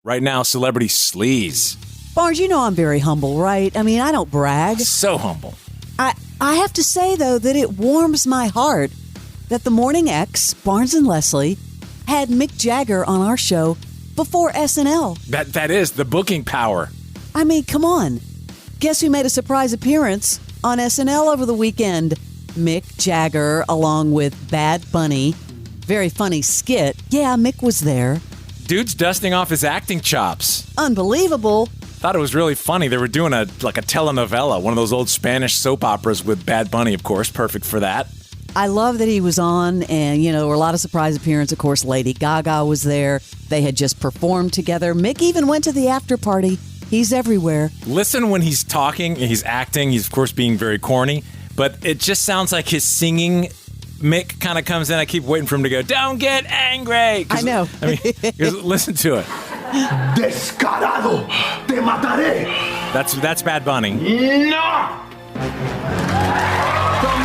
Right now, celebrity Sleaze. Barnes, you know I'm very humble, right? I mean, I don't brag. So humble. I have to say, though, that it warms my heart that the Morning X, Barnes and Leslie, had Mick Jagger on our show before SNL. That is the booking power. I mean, come on. Guess who made a surprise appearance on SNL over the weekend? Mick Jagger, along with Bad Bunny. Very funny skit. Yeah, Mick was there. Dude's dusting off his acting chops. Unbelievable. Thought it was really funny. They were doing a telenovela, one of those old Spanish soap operas with Bad Bunny, of course. Perfect for that. I love that he was on, and, there were a lot of surprise appearances. Of course, Lady Gaga was there. They had just performed together. Mick even went to the after party. He's everywhere. Listen when he's talking, he's acting. He's, of course, being very corny. But it just sounds like his singing. Mick kind of comes in. I keep waiting for him to go, "Don't get angry." I know. I mean, listen to it. Descarado, te mataré. That's Bad Bunny. No. Te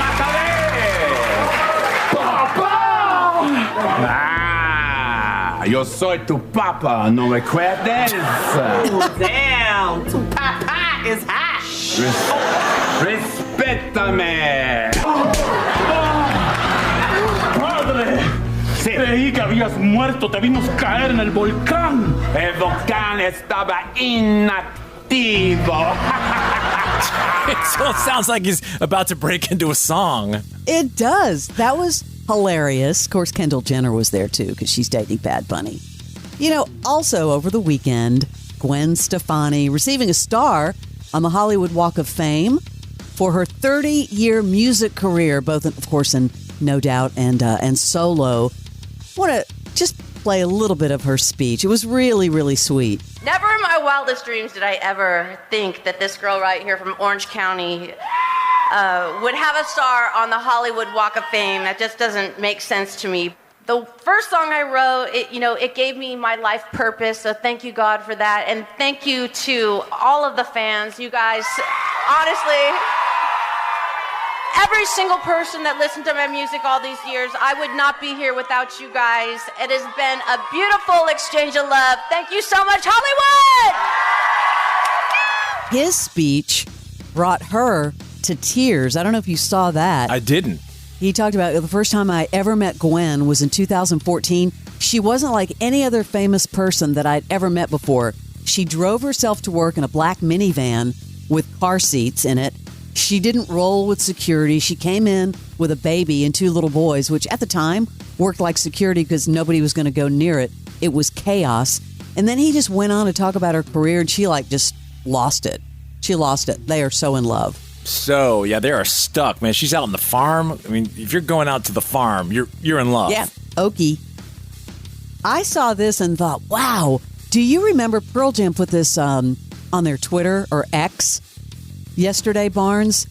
mataré. Papa. Yo soy tu papa. No me recuerdes. Oh, damn. Tu papa is hot. Respétame. Padre. Creí que habías muerto. Te vimos caer en el volcán. El volcán estaba inactivo. It still sounds like he's about to break into a song. It does. That was hilarious. Of course, Kendall Jenner was there, too, because she's dating Bad Bunny. Also over the weekend, Gwen Stefani receiving a star on the Hollywood Walk of Fame for her 30-year music career, both, of course, in No Doubt and solo. I want to just play a little bit of her speech. It was really, really sweet. Never in my wildest dreams did I ever think that this girl right here from Orange County would have a star on the Hollywood Walk of Fame. That just doesn't make sense to me. The first song I wrote, it gave me my life purpose, so thank you, God, for that. And thank you to all of the fans. You guys, honestly, every single person that listened to my music all these years, I would not be here without you guys. It has been a beautiful exchange of love. Thank you so much, Hollywood! His speech brought her to tears. I don't know if you saw that. I didn't. He talked about the first time I ever met Gwen was in 2014. She wasn't like any other famous person that I'd ever met before. She drove herself to work in a black minivan with car seats in it. She didn't roll with security. She came in with a baby and two little boys, which at the time worked like security because nobody was going to go near it. It was chaos. And then he just went on to talk about her career, and she just lost it. She lost it. They are so in love. So, yeah, they are stuck, man. She's out on the farm. I mean, if you're going out to the farm, you're in love. Yeah, Okie. I saw this and thought, wow. Do you remember Pearl Jam put this on their Twitter or X yesterday, Barnes?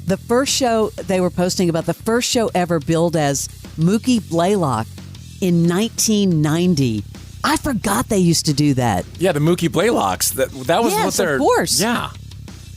The first show they were posting about the first show ever billed as Mookie Blaylock in 1990. I forgot they used to do that. Yeah, the Mookie Blaylocks. That was yes, what they're... of course. Yeah.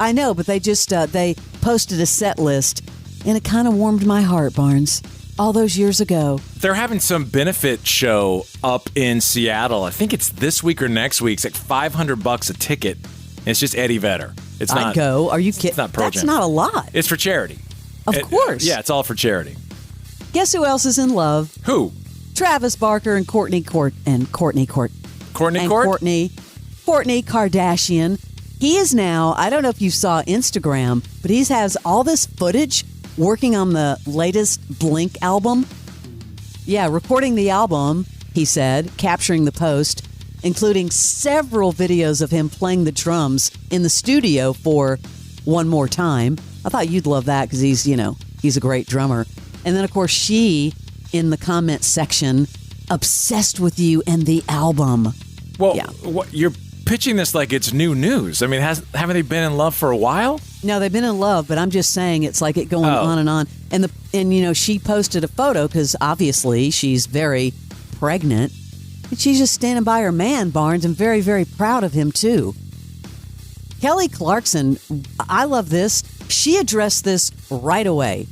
I know, but they just they posted a set list, and it kind of warmed my heart, Barnes, all those years ago. They're having some benefit show up in Seattle. I think it's this week or next week. It's like $500 a ticket. And it's just Eddie Vedder. It's not. I'd go. Are you kidding? It's not Pearl That's Jam. not a lot. It's for charity. Of course. Yeah, it's all for charity. Guess who else is in love? Who? Travis Barker and Courtney Kardashian. He is now, I don't know if you saw Instagram, but he has all this footage working on the latest Blink album. Yeah, recording the album, he said, capturing the post, including several videos of him playing the drums in the studio for One More Time. I thought you'd love that because he's a great drummer. And then, of course, she, in the comment section, obsessed with you and the album. Well, yeah. You're pitching this like it's new news. I mean, haven't they been in love for a while? No, they've been in love, but I'm just saying it's like it going on and on. And she posted a photo because obviously she's very pregnant. And she's just standing by her man, Barnes, and very, very proud of him, too. Kelly Clarkson, I love this. She addressed this right away.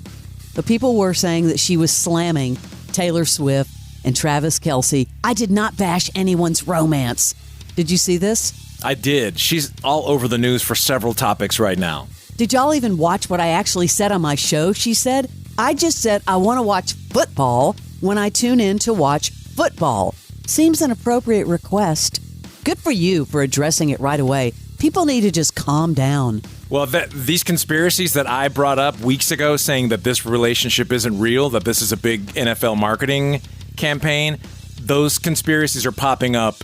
The people were saying that she was slamming Taylor Swift and Travis Kelce. I did not bash anyone's romance. Did you see this? I did. She's all over the news for several topics right now. Did y'all even watch what I actually said on my show? She said, I just said I want to watch football when I tune in to watch football. Seems an appropriate request. Good for you for addressing it right away. People need to just calm down. Well, these conspiracies that I brought up weeks ago saying that this relationship isn't real, that this is a big NFL marketing campaign, those conspiracies are popping up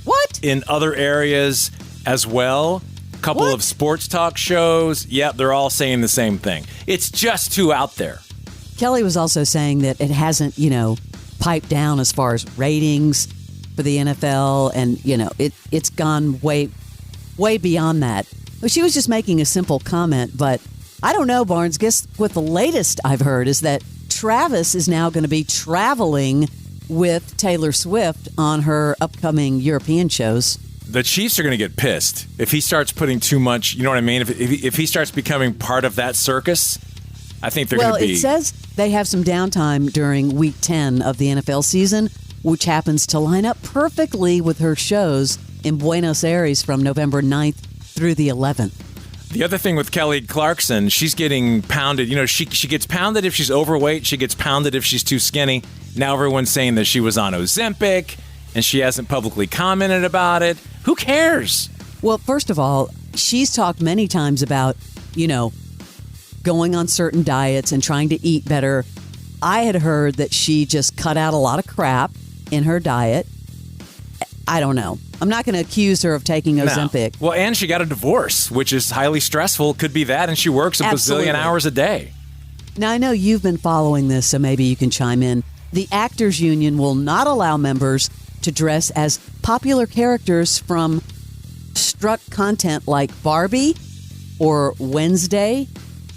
in other areas as well. A couple of sports talk shows. Yep, they're all saying the same thing. It's just too out there. Kelly was also saying that it hasn't, piped down as far as ratings for the NFL. And, it's gone way beyond that. Well, she was just making a simple comment, but I don't know, Barnes. Guess what the latest I've heard is that Travis is now going to be traveling with Taylor Swift on her upcoming European shows. The Chiefs are going to get pissed if he starts putting too much, you know what I mean? If he starts becoming part of that circus, I think they're going to be... Well, it says they have some downtime during Week 10 of the NFL season, which happens to line up perfectly with her shows in Buenos Aires from November 9th through the 11th. The other thing with Kelly Clarkson, she's getting pounded. She gets pounded if she's overweight. She gets pounded if she's too skinny. Now everyone's saying that she was on Ozempic, and she hasn't publicly commented about it. Who cares? Well, first of all, she's talked many times about, going on certain diets and trying to eat better. I had heard that she just cut out a lot of crap in her diet. I don't know. I'm not going to accuse her of taking Ozempic. No. Well, and she got a divorce, which is highly stressful. Could be that, and she works a bazillion hours a day. Now, I know you've been following this, so maybe you can chime in. The Actors Union will not allow members to dress as popular characters from struck content like Barbie or Wednesday.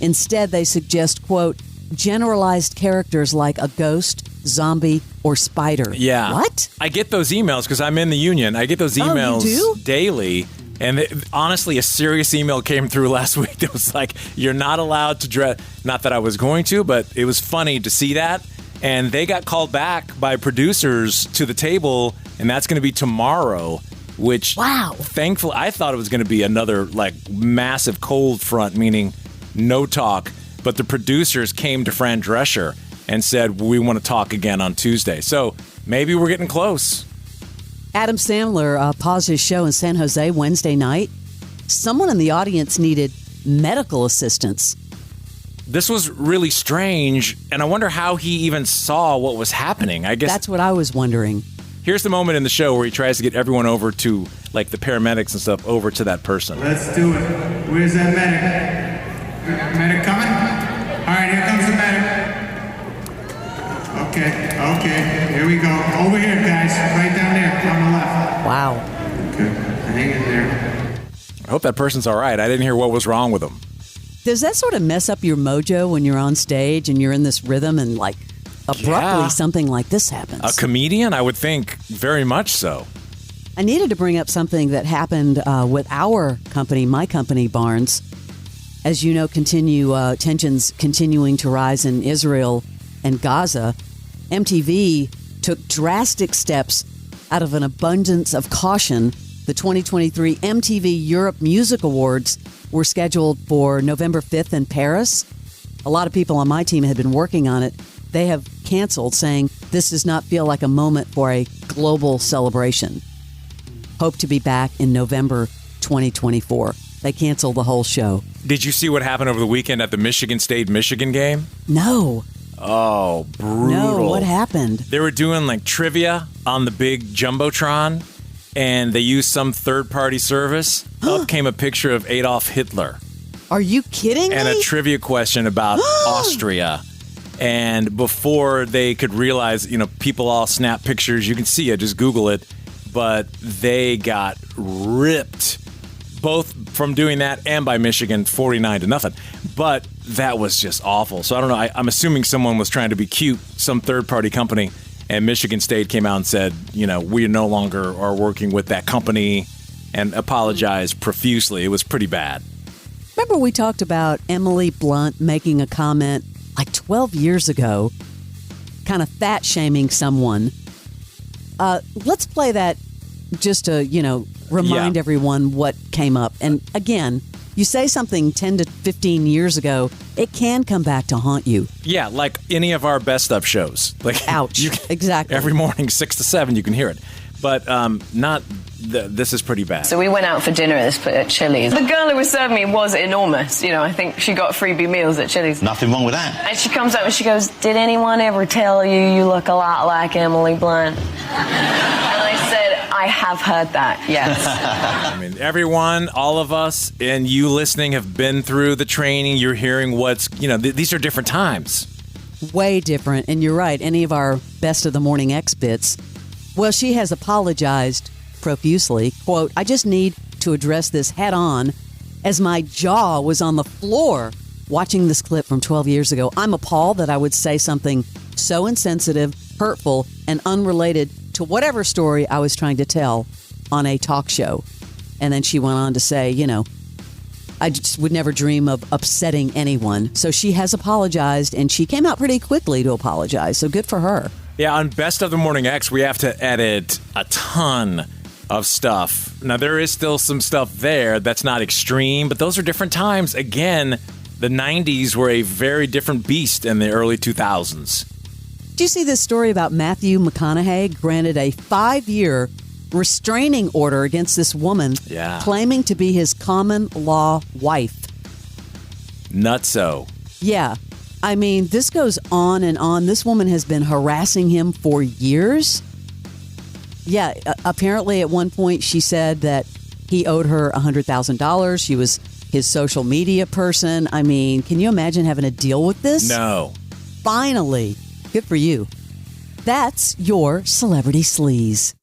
Instead, they suggest, quote, generalized characters like a ghost, zombie, or spider. Yeah. What? I get those emails because I'm in the union. I get those emails daily. And honestly, a serious email came through last week that was like, you're not allowed to dress. Not that I was going to, but it was funny to see that. And they got called back by producers to the table, and that's going to be tomorrow, which, thankfully, I thought it was going to be another massive cold front, meaning no talk. But the producers came to Fran Drescher and said, we want to talk again on Tuesday. So maybe we're getting close. Adam Sandler paused his show in San Jose Wednesday night. Someone in the audience needed medical assistance. This was really strange, and I wonder how he even saw what was happening. I guess that's what I was wondering. Here's the moment in the show where he tries to get everyone over to, the paramedics and stuff, over to that person. Let's do it. Where's that medic? Medic coming? All right, here comes the medic. Okay, here we go. Over here, guys, right down there on the left. Wow. Okay, hang in there. I hope that person's all right. I didn't hear what was wrong with him. Does that sort of mess up your mojo when you're on stage and you're in this rhythm and abruptly something like this happens? A comedian? I would think very much so. I needed to bring up something that happened with our company, my company, Barnes. As you know, tensions continuing to rise in Israel and Gaza. MTV took drastic steps out of an abundance of caution. The 2023 MTV Europe Music Awards were scheduled for November 5th in Paris. A lot of people on my team had been working on it. They have canceled, saying this does not feel like a moment for a global celebration. Hope to be back in November 2024. They canceled the whole show. Did you see what happened over the weekend at the Michigan State-Michigan game? No. Oh, brutal. No, what happened? They were doing trivia on the big Jumbotron, and they used some third-party service. Up came a picture of Adolf Hitler. Are you kidding me? And a trivia question about Austria. And before they could realize, people all snap pictures. You can see it. Just Google it. But they got ripped, both from doing that and by Michigan, 49-0. But that was just awful. So I don't know. I'm assuming someone was trying to be cute, some third-party company. And Michigan State came out and said, we no longer are working with that company, and apologized profusely. It was pretty bad. Remember we talked about Emily Blunt making a comment 12 years ago, kind of fat-shaming someone. let's play that just to, remind everyone what came up. And again, you say something 10 to 15 years ago, it can come back to haunt you. Yeah, like any of our best of shows. Like, ouch. Exactly. Every morning, 6 to 7, you can hear it. But this is pretty bad. So we went out for dinner at Chili's. The girl who was serving me was enormous. I think she got freebie meals at Chili's. Nothing wrong with that. And she comes up and she goes, "Did anyone ever tell you look a lot like Emily Blunt?" And I said, "I have heard that, yes." I mean, everyone, all of us, and you listening have been through the training. You're hearing these are different times. Way different. And you're right. Any of our best of the morning X bits. Well, she has apologized profusely. Quote, "I just need to address this head on as my jaw was on the floor watching this clip from 12 years ago. I'm appalled that I would say something so insensitive, hurtful, and unrelated to whatever story I was trying to tell on a talk show." And then she went on to say, "I just would never dream of upsetting anyone." So she has apologized, and she came out pretty quickly to apologize. So good for her. Yeah, on Best of the Morning X, we have to edit a ton of stuff. Now, there is still some stuff there that's not extreme, but those are different times. Again, the 90s were a very different beast in the early 2000s. Did you see this story about Matthew McConaughey granted a 5-year restraining order against this woman claiming to be his common law wife? Nutso. Yeah. I mean, this goes on and on. This woman has been harassing him for years. Yeah, apparently at one point she said that he owed her $100,000. She was his social media person. I mean, can you imagine having to deal with this? No. Finally. Good for you. That's your Celebrity Sleaze.